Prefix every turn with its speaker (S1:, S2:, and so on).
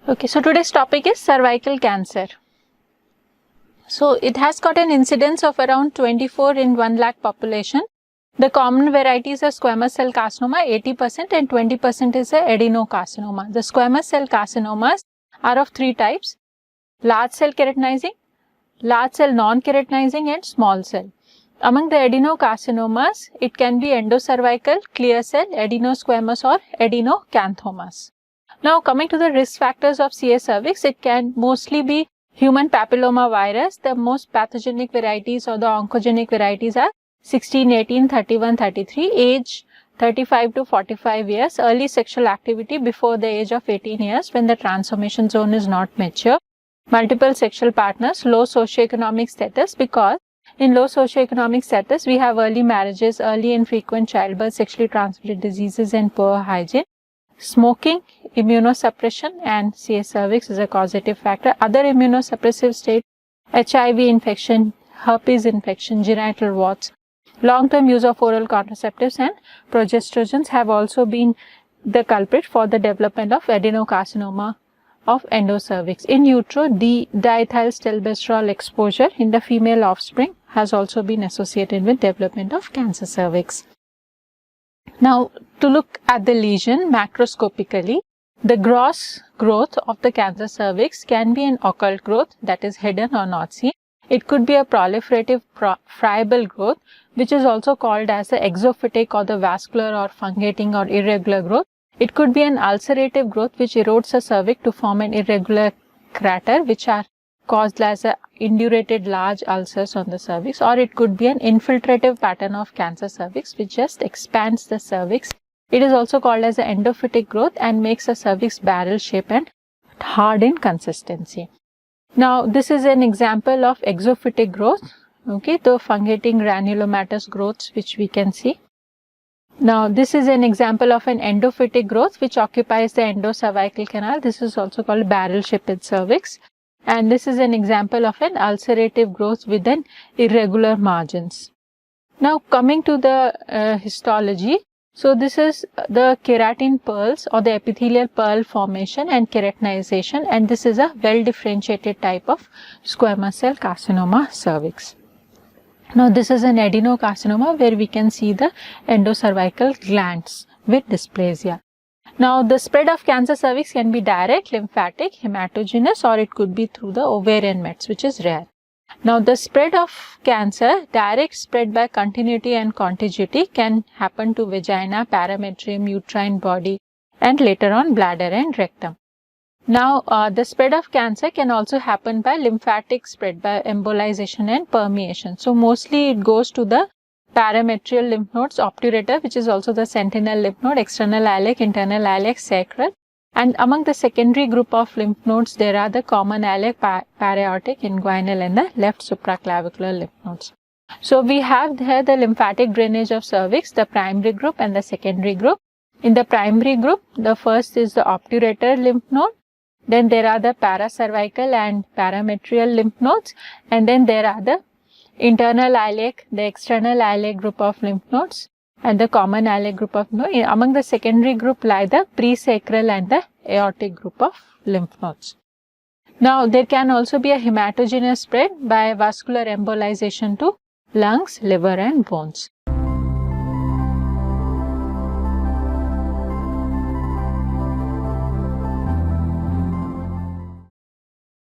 S1: Okay, so today's topic is cervical cancer. So it has got an incidence of around 24 in 1 lakh population. The common varieties are squamous cell carcinoma 80% and 20% is adenocarcinoma. The squamous cell carcinomas are of 3 types: large cell keratinizing, large cell non-keratinizing and small cell. Among the adenocarcinomas, it can be endocervical, clear cell, adenosquamous or adenocanthomas. Now coming to the risk factors of CA cervix, it can mostly be human papilloma virus. The most pathogenic varieties or the oncogenic varieties are 16, 18, 31, 33, age 35 to 45 years, early sexual activity before the age of 18 years when the transformation zone is not mature, multiple sexual partners, low socioeconomic status, because in low socioeconomic status we have early marriages, early and frequent childbirth, sexually transmitted diseases and poor hygiene. Smoking, immunosuppression and CA cervix is a causative factor. Other immunosuppressive state, HIV infection, herpes infection, genital warts, long-term use of oral contraceptives and progestrogens have also been the culprit for the development of adenocarcinoma of endocervix. In utero, diethylstilbestrol exposure in the female offspring has also been associated with development of cancer cervix. Now, to look at the lesion macroscopically, the gross growth of the cancer cervix can be an occult growth, that is hidden or not seen. It could be a proliferative friable growth, which is also called as the exophytic or the vascular or fungating or irregular growth. It could be an ulcerative growth which erodes the cervix to form an irregular crater, which are caused as a indurated large ulcers on the cervix, or it could be an infiltrative pattern of cancer cervix which just expands the cervix. It is also called as an endophytic growth and makes the cervix barrel shape and hard in consistency. Now this is an example of exophytic growth, okay, the fungating granulomatous growths which we can see. Now this is an example of an endophytic growth which occupies the endocervical canal. This is also called barrel shaped cervix. And this is an example of an ulcerative growth with an irregular margins. Now coming to the histology, so this is the keratin pearls or the epithelial pearl formation and keratinization, and this is a well differentiated type of squamous cell carcinoma cervix. Now this is an adenocarcinoma where we can see the endocervical glands with dysplasia. Now, the spread of cancer cervix can be direct, lymphatic, hematogenous, or it could be through the ovarian mets, which is rare. Now, the spread of cancer, direct spread by continuity and contiguity, can happen to vagina, parametrium, uterine body, and later on bladder and rectum. Now, the spread of cancer can also happen by lymphatic spread by embolization and permeation. So, mostly it goes to the parametrial lymph nodes, obturator, which is also the sentinel lymph node, external iliac, internal iliac, sacral. And among the secondary group of lymph nodes, there are the common iliac, para-aortic, inguinal and the left supraclavicular lymph nodes. So we have here the lymphatic drainage of cervix, the primary group and the secondary group. In the primary group, the first is the obturator lymph node. Then there are the paracervical and parametrial lymph nodes. And then there are the internal iliac, the external iliac group of lymph nodes and the common iliac group of nodes. Among the secondary group lie the presacral and the aortic group of lymph nodes. Now there can also be a hematogenous spread by vascular embolization to lungs, liver and bones.